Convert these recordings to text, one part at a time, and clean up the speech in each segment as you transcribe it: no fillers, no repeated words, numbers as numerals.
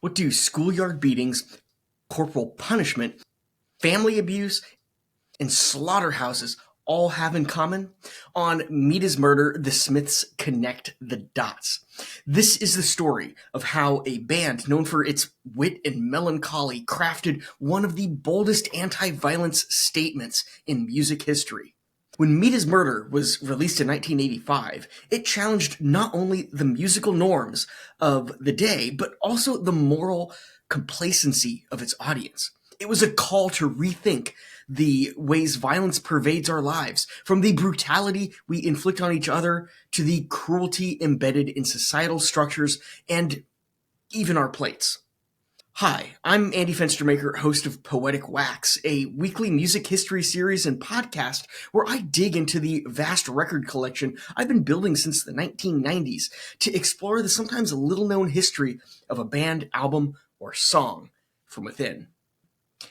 What do schoolyard beatings, corporal punishment, family abuse, and slaughterhouses all have in common? On Meat is Murder, the Smiths connect the dots. This is the story of how a band known for its wit and melancholy crafted one of the boldest anti-violence statements in music history. When Meat is Murder was released in 1985, it challenged not only the musical norms of the day, but also the moral complacency of its audience. It was a call to rethink the ways violence pervades our lives, from the brutality we inflict on each other to the cruelty embedded in societal structures and even our plates. Hi, I'm Andy Fenstermaker, host of Poetic Wax, a weekly music history series and podcast where I dig into the vast record collection I've been building since the 1990s to explore the sometimes little-known history of a band, album, or song from within.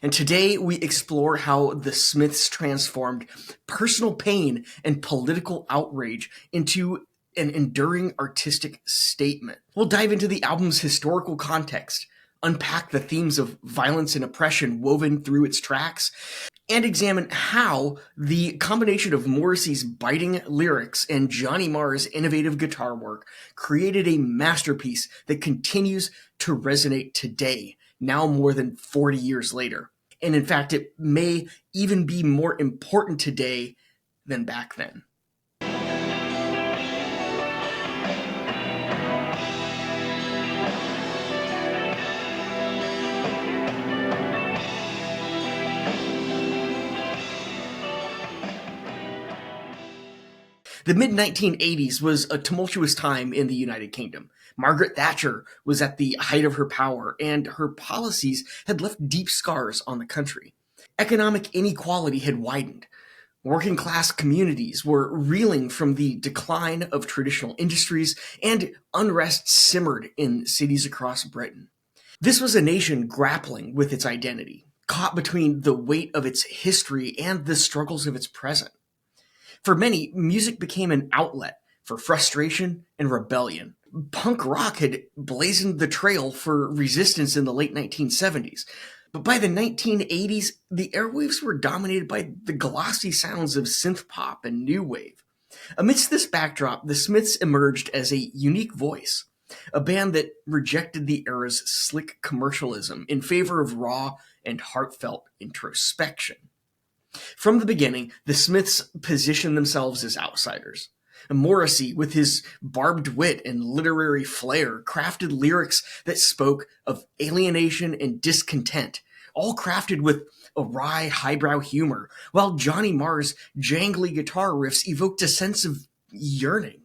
And today we explore how the Smiths transformed personal pain and political outrage into an enduring artistic statement. We'll dive into the album's historical context, unpack the themes of violence and oppression woven through its tracks, and examine how the combination of Morrissey's biting lyrics and Johnny Marr's innovative guitar work created a masterpiece that continues to resonate today, now more than 40 years later. And in fact, it may even be more important today than back then. The mid-1980s was a tumultuous time in the United Kingdom. Margaret Thatcher was at the height of her power, and her policies had left deep scars on the country. Economic inequality had widened. Working-class communities were reeling from the decline of traditional industries, and unrest simmered in cities across Britain. This was a nation grappling with its identity, caught between the weight of its history and the struggles of its present. For many, music became an outlet for frustration and rebellion. Punk rock had blazoned the trail for resistance in the late 1970s. But by the 1980s, the airwaves were dominated by the glossy sounds of synth pop and new wave. Amidst this backdrop, the Smiths emerged as a unique voice, a band that rejected the era's slick commercialism in favor of raw and heartfelt introspection. From the beginning, the Smiths positioned themselves as outsiders. Morrissey, with his barbed wit and literary flair, crafted lyrics that spoke of alienation and discontent, all crafted with a wry, highbrow humor, while Johnny Marr's jangly guitar riffs evoked a sense of yearning.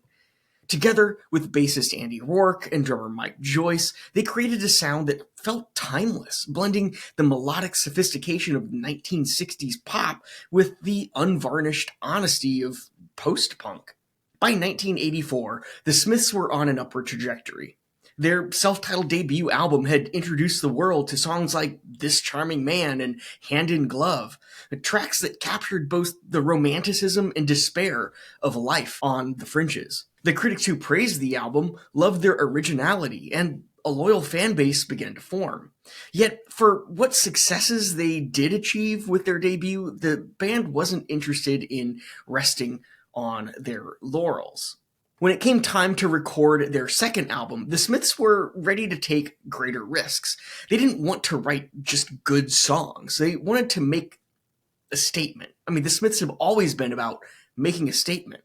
Together with bassist Andy Rourke and drummer Mike Joyce, they created a sound that felt timeless, blending the melodic sophistication of 1960s pop with the unvarnished honesty of post-punk. By 1984, the Smiths were on an upward trajectory. Their self-titled debut album had introduced the world to songs like This Charming Man and Hand in Glove, tracks that captured both the romanticism and despair of life on the fringes. The critics who praised the album loved their originality, and a loyal fan base began to form. Yet, for what successes they did achieve with their debut, the band wasn't interested in resting on their laurels. When it came time to record their second album, the Smiths were ready to take greater risks. They didn't want to write just good songs. They wanted to make a statement. I mean, the Smiths have always been about making a statement,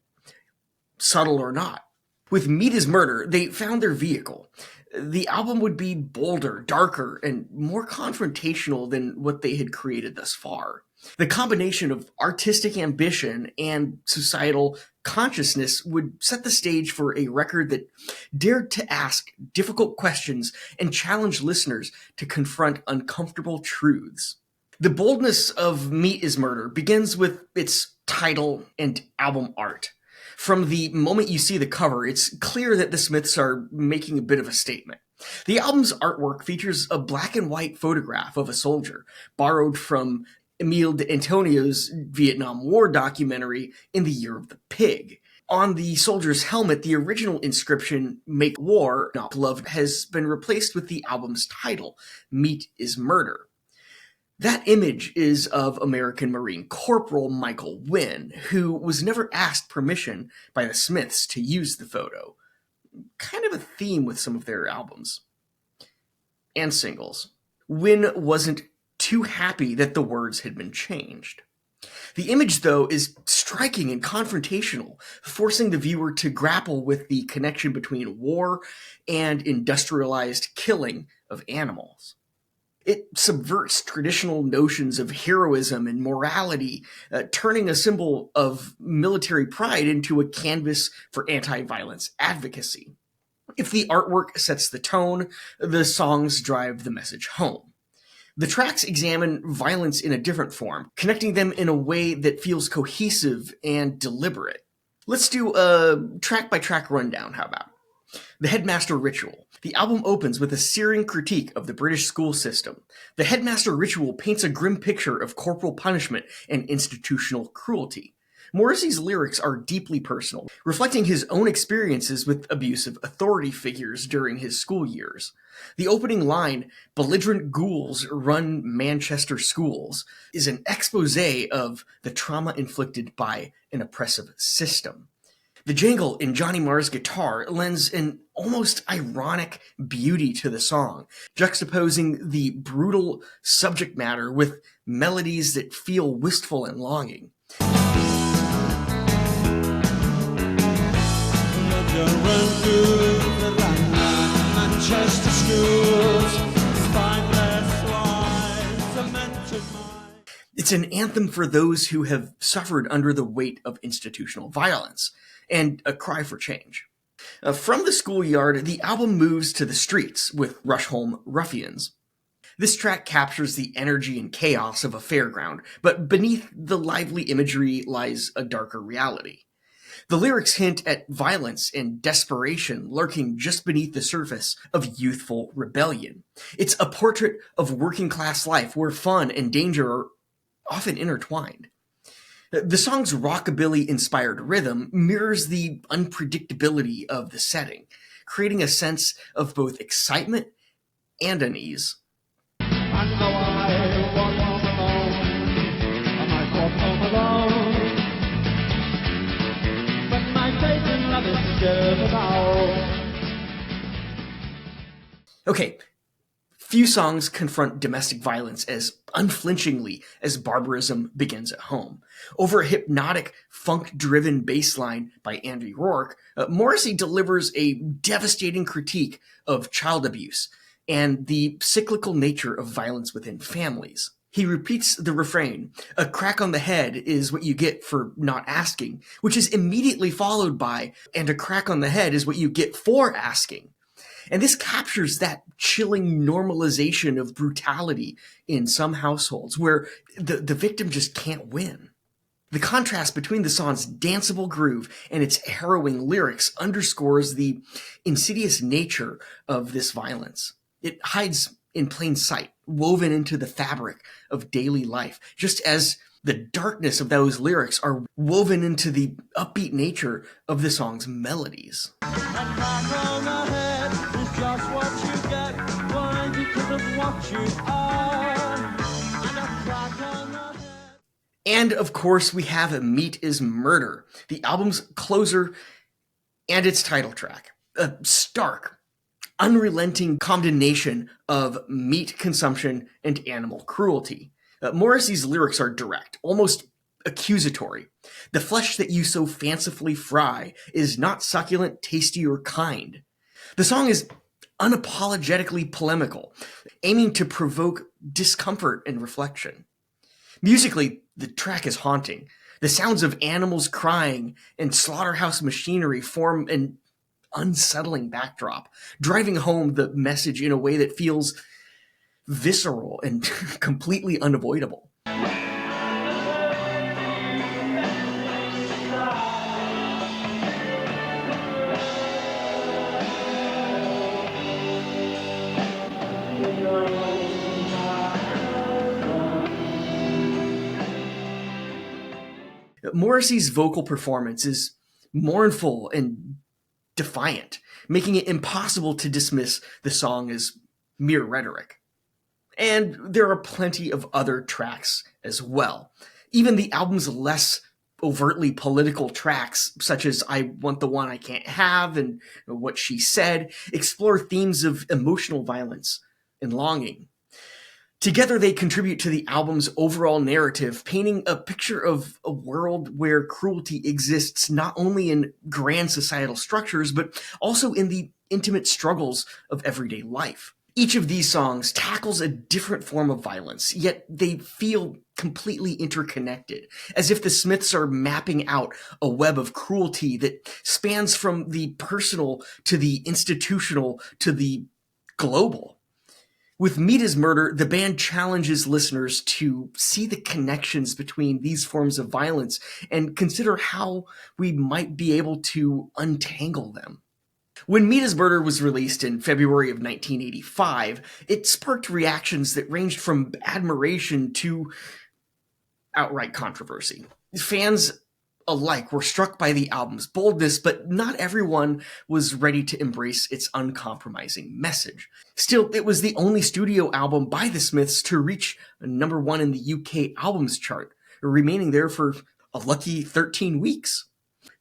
subtle or not. With Meat is Murder, they found their vehicle. The album would be bolder, darker, and more confrontational than what they had created thus far. The combination of artistic ambition and societal consciousness would set the stage for a record that dared to ask difficult questions and challenge listeners to confront uncomfortable truths. The boldness of Meat is Murder begins with its title and album art. From the moment you see the cover, it's clear that the Smiths are making a bit of a statement. The album's artwork features a black and white photograph of a soldier, borrowed from Emile d'Antonio's Vietnam War documentary In the Year of the Pig. On the soldier's helmet, the original inscription, "Make War, Not Love," has been replaced with the album's title, "Meat is Murder." That image is of American Marine Corporal Michael Wynn, who was never asked permission by the Smiths to use the photo. Kind of a theme with some of their albums and singles. Wynn wasn't too happy that the words had been changed. The image, though, is striking and confrontational, forcing the viewer to grapple with the connection between war and industrialized killing of animals. It subverts traditional notions of heroism and morality, turning a symbol of military pride into a canvas for anti-violence advocacy. If the artwork sets the tone, the songs drive the message home. The tracks examine violence in a different form, connecting them in a way that feels cohesive and deliberate. Let's do a track-by-track rundown, how about? The Headmaster Ritual. The album opens with a searing critique of the British school system. The Headmaster Ritual paints a grim picture of corporal punishment and institutional cruelty. Morrissey's lyrics are deeply personal, reflecting his own experiences with abusive authority figures during his school years. The opening line, "Belligerent ghouls run Manchester schools," is an exposé of the trauma inflicted by an oppressive system. The jangle in Johnny Marr's guitar lends an almost ironic beauty to the song, juxtaposing the brutal subject matter with melodies that feel wistful and longing. It's an anthem for those who have suffered under the weight of institutional violence, and a cry for change. From the schoolyard, the album moves to the streets with Rushholme Ruffians. This track captures the energy and chaos of a fairground, but beneath the lively imagery lies a darker reality. The lyrics hint at violence and desperation lurking just beneath the surface of youthful rebellion. It's a portrait of working-class life where fun and danger are often intertwined. The song's rockabilly-inspired rhythm mirrors the unpredictability of the setting, creating a sense of both excitement and unease. I know I walk home alone, I might walk home alone, but my faith in love is still about. Okay. Few songs confront domestic violence as unflinchingly as Barbarism Begins at Home. Over a hypnotic, funk-driven bass line by Andy Rourke, Morrissey delivers a devastating critique of child abuse and the cyclical nature of violence within families. He repeats the refrain, "A crack on the head is what you get for not asking," which is immediately followed by, "And a crack on the head is what you get for asking." And this captures that chilling normalization of brutality in some households where the victim just can't win. The contrast between the song's danceable groove and its harrowing lyrics underscores the insidious nature of this violence. It hides in plain sight, woven into the fabric of daily life, just as the darkness of those lyrics are woven into the upbeat nature of the song's melodies. Just what you get, why? Because of what you are, and a crack on the head. And of course, we have Meat is Murder, the album's closer and its title track. A stark, unrelenting condemnation of meat consumption and animal cruelty. Morrissey's lyrics are direct, almost accusatory. The flesh that you so fancifully fry is not succulent, tasty, or kind. The song is unapologetically polemical, aiming to provoke discomfort and reflection. Musically, the track is haunting. The sounds of animals crying and slaughterhouse machinery form an unsettling backdrop, driving home the message in a way that feels visceral and completely unavoidable. Morrissey's vocal performance is mournful and defiant, making it impossible to dismiss the song as mere rhetoric. And there are plenty of other tracks as well. Even the album's less overtly political tracks, such as I Want the One I Can't Have and What She Said, explore themes of emotional violence and longing. Together, they contribute to the album's overall narrative, painting a picture of a world where cruelty exists not only in grand societal structures, but also in the intimate struggles of everyday life. Each of these songs tackles a different form of violence, yet they feel completely interconnected, as if the Smiths are mapping out a web of cruelty that spans from the personal to the institutional to the global. With Meat is Murder, the band challenges listeners to see the connections between these forms of violence and consider how we might be able to untangle them. When Meat is Murder was released in February of 1985, it sparked reactions that ranged from admiration to outright controversy. Fans alike were struck by the album's boldness, but not everyone was ready to embrace its uncompromising message. Still, it was the only studio album by the Smiths to reach number one in the UK albums chart, remaining there for a lucky 13 weeks.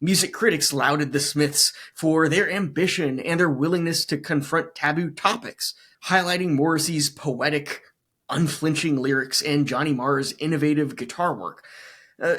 Music critics lauded the Smiths for their ambition and their willingness to confront taboo topics, highlighting Morrissey's poetic, unflinching lyrics and Johnny Marr's innovative guitar work.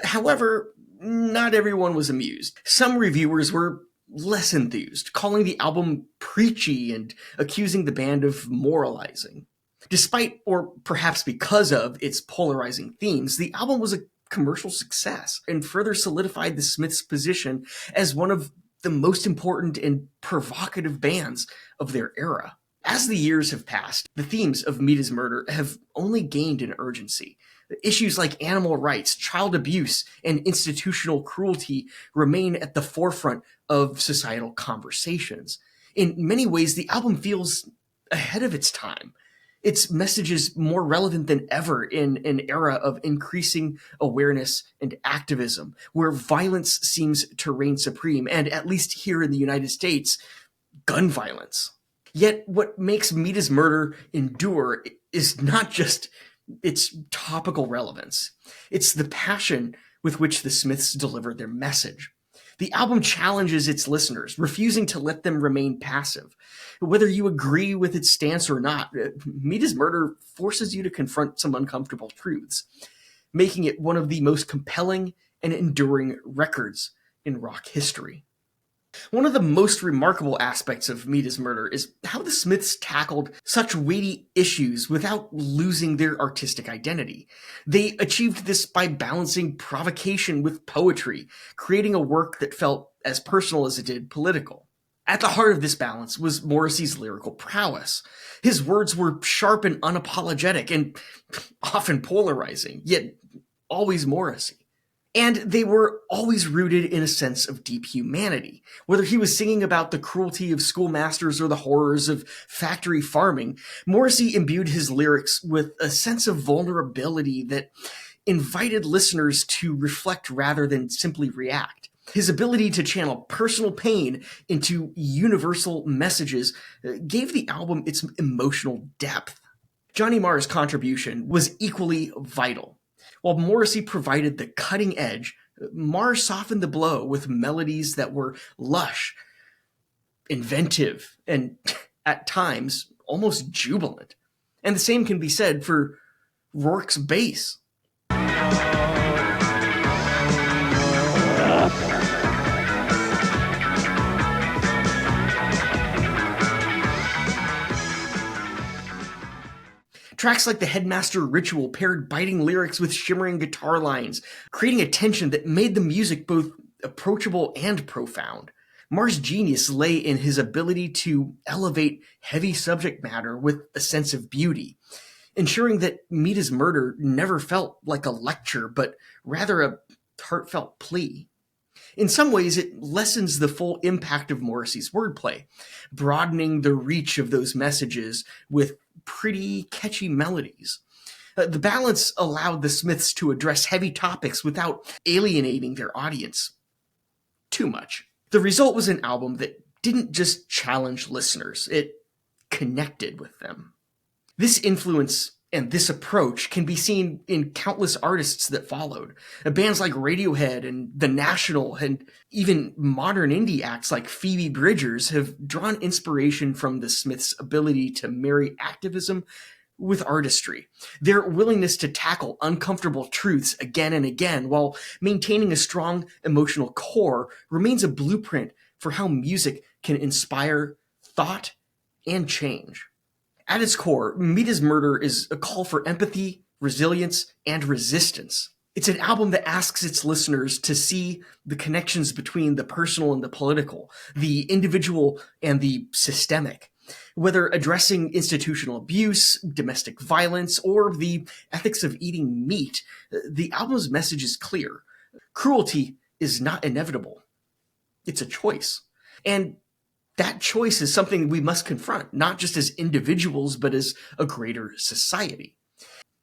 However, not everyone was amused. Some reviewers were less enthused, calling the album preachy and accusing the band of moralizing. Despite, or perhaps because of, its polarizing themes, the album was a commercial success and further solidified the Smiths' position as one of the most important and provocative bands of their era. As the years have passed, the themes of Meat is Murder have only gained in urgency. Issues like animal rights, child abuse, and institutional cruelty remain at the forefront of societal conversations. In many ways, the album feels ahead of its time. Its message is more relevant than ever in an era of increasing awareness and activism, where violence seems to reign supreme, and at least here in the United States, gun violence. Yet what makes Meat is Murder endure is not just its topical relevance. It's the passion with which the Smiths delivered their message. The album challenges its listeners, refusing to let them remain passive. Whether you agree with its stance or not, Meat is Murder forces you to confront some uncomfortable truths, making it one of the most compelling and enduring records in rock history. One of the most remarkable aspects of Meat is Murder is how the Smiths tackled such weighty issues without losing their artistic identity. They achieved this by balancing provocation with poetry, creating a work that felt as personal as it did political. At the heart of this balance was Morrissey's lyrical prowess. His words were sharp and unapologetic, and often polarizing, yet always Morrissey. And they were always rooted in a sense of deep humanity. Whether he was singing about the cruelty of schoolmasters or the horrors of factory farming, Morrissey imbued his lyrics with a sense of vulnerability that invited listeners to reflect rather than simply react. His ability to channel personal pain into universal messages gave the album its emotional depth. Johnny Marr's contribution was equally vital. While Morrissey provided the cutting edge, Marr softened the blow with melodies that were lush, inventive, and at times almost jubilant. And the same can be said for Rourke's bass. Tracks like the Headmaster Ritual paired biting lyrics with shimmering guitar lines, creating a tension that made the music both approachable and profound. Marr's genius lay in his ability to elevate heavy subject matter with a sense of beauty, ensuring that Meat is Murder never felt like a lecture, but rather a heartfelt plea. In some ways, it lessens the full impact of Morrissey's wordplay, broadening the reach of those messages with pretty catchy melodies. The balance allowed the Smiths to address heavy topics without alienating their audience. too much. The result was an album that didn't just challenge listeners, it connected with them. This influence and this approach can be seen in countless artists that followed. Bands like Radiohead and The National and even modern indie acts like Phoebe Bridgers have drawn inspiration from the Smiths' ability to marry activism with artistry. Their willingness to tackle uncomfortable truths again and again while maintaining a strong emotional core remains a blueprint for how music can inspire thought and change. At its core, Meat is Murder is a call for empathy, resilience, and resistance. It's an album that asks its listeners to see the connections between the personal and the political, the individual and the systemic. Whether addressing institutional abuse, domestic violence, or the ethics of eating meat, the album's message is clear. Cruelty is not inevitable. It's a choice. And that choice is something we must confront, not just as individuals, but as a greater society.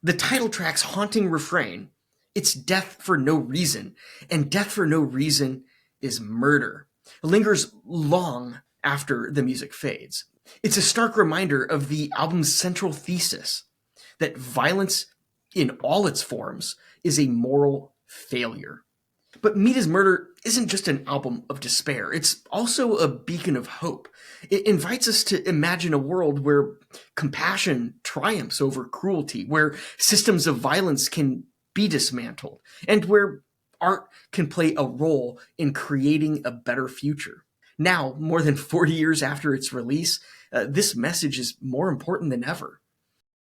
The title track's haunting refrain, "It's death for no reason, and death for no reason is murder," lingers long after the music fades. It's a stark reminder of the album's central thesis, that violence in all its forms is a moral failure. But Meat is Murder isn't just an album of despair. It's also a beacon of hope. It invites us to imagine a world where compassion triumphs over cruelty, where systems of violence can be dismantled, and where art can play a role in creating a better future. Now, more than 40 years after its release, this message is more important than ever.